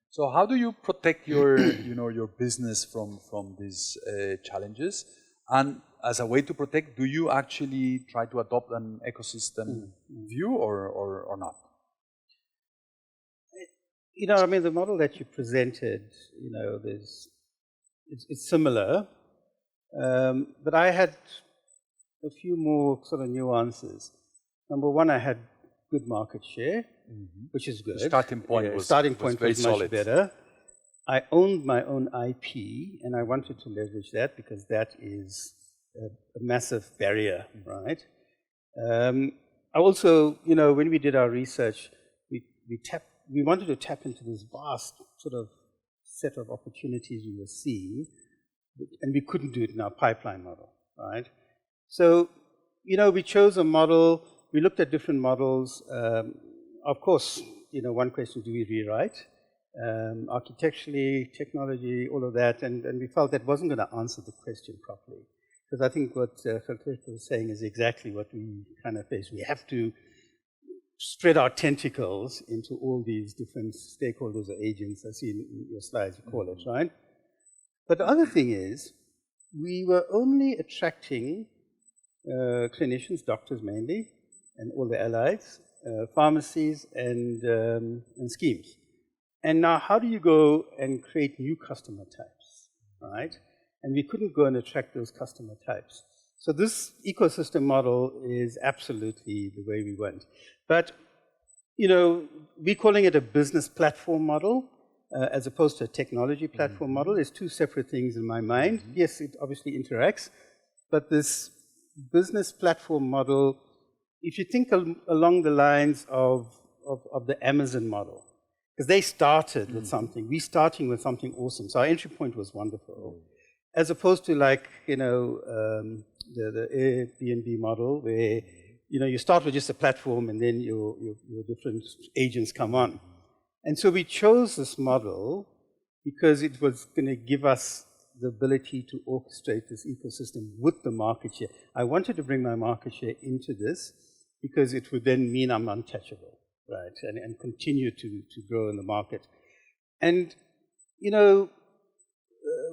So how do you protect your, your business from these challenges? And as a way to protect, do you actually try to adopt an ecosystem view or not? I mean, the model that you presented, it's similar, but I had a few more sort of nuances. Number one, I had good market share, which is good. The starting point was much solid. better. I owned my own IP, and I wanted to leverage that because that is a massive barrier, right? I also, when we did our research, we wanted to tap into this vast sort of set of opportunities we were seeing, and we couldn't do it in our pipeline model, right? So, we chose a model. We looked at different models. Of course, one question, do we rewrite? Architecturally, technology, all of that, and we felt that wasn't going to answer the question properly. Because I think what Fluctuate was saying is exactly what we kind of face. We have to spread our tentacles into all these different stakeholders or agents. I see in your slides you call it, right? But the other thing is, we were only attracting clinicians, doctors mainly, and all the allies, pharmacies and schemes. And now how do you go and create new customer types, right? And we couldn't go and attract those customer types. So this ecosystem model is absolutely the way we went. But, we're calling it a business platform model as opposed to a technology platform model. There's two separate things in my mind. Yes, it obviously interacts, but this business platform model, if you think along the lines of the Amazon model, because they started with something, we're starting with something awesome. So our entry point was wonderful. As opposed to like, the Airbnb model where, you start with just a platform and then your different agents come on. And so we chose this model because it was going to give us the ability to orchestrate this ecosystem with the market share. I wanted to bring my market share into this because it would then mean I'm untouchable, right? And continue to grow in the market. And,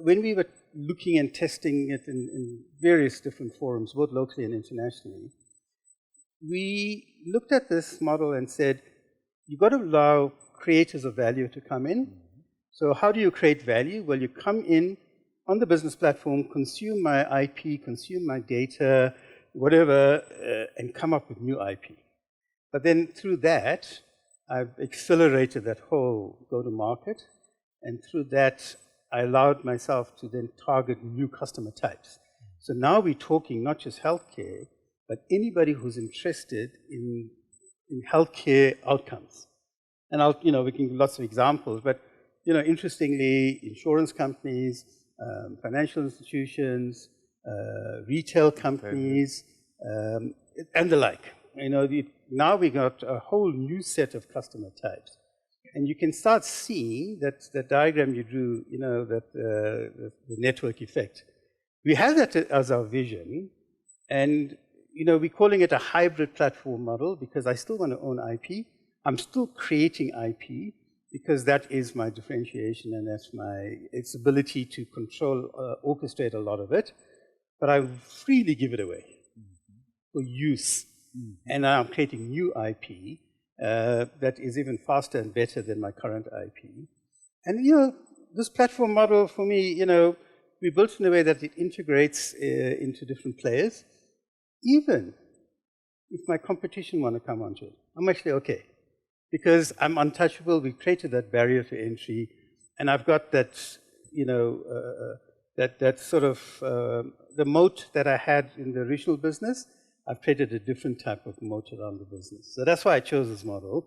when we were looking and testing it in various different forums, both locally and internationally, we looked at this model and said, you've got to allow creators of value to come in. So how do you create value? Well, you come in on the business platform, consume my IP, consume my data, whatever, and come up with new IP. But then through that, I've accelerated that whole go-to-market, and through that, I allowed myself to then target new customer types. So now we're talking not just healthcare, but anybody who's interested in healthcare outcomes. And we can give lots of examples, but interestingly, insurance companies, financial institutions, retail companies, and the like. Now we got a whole new set of customer types. And you can start seeing that the diagram you drew, the network effect. We have that as our vision, and we're calling it a hybrid platform model because I still want to own IP. I'm still creating IP because that is my differentiation and that's its ability to control, orchestrate a lot of it. But I freely give it away for use. And now I'm creating new IP that is even faster and better than my current IP. And this platform model for me, we built in a way that it integrates into different players. Even if my competition want to come onto it, I'm actually okay. Because I'm untouchable, we created that barrier to entry, and I've got that, that sort of, the moat that I had in the original business, I've created a different type of moat around the business. So that's why I chose this model.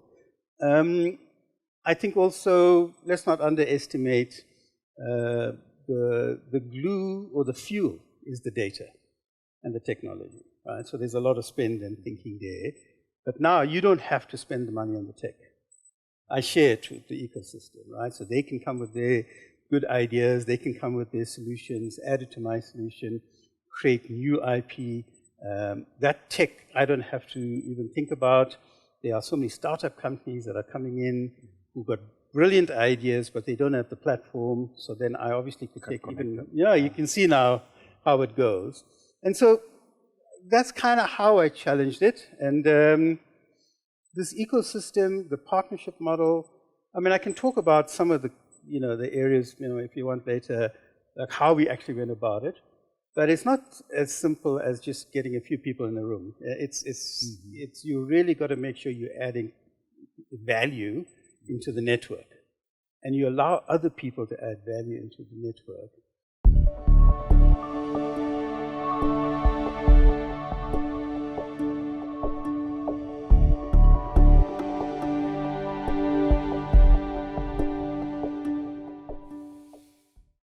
I think also, let's not underestimate the glue or the fuel is the data and the technology. Right? So there's a lot of spend and thinking there. But now you don't have to spend the money on the tech. I share it with the ecosystem, right? So they can come with their good ideas, they can come with their solutions, add it to my solution, create new IP. That tech I don't have to even think about. There are so many startup companies that are coming in who've got brilliant ideas, but they don't have the platform. So then I obviously could take even, yeah, you can see now how it goes. And so that's kind of how I challenged it. And this ecosystem, the partnership model, I mean, I can talk about some of the, the areas, if you want later, like how we actually went about it. But it's not as simple as just getting a few people in a room. It's you really got to make sure you're adding value into the network. And you allow other people to add value into the network.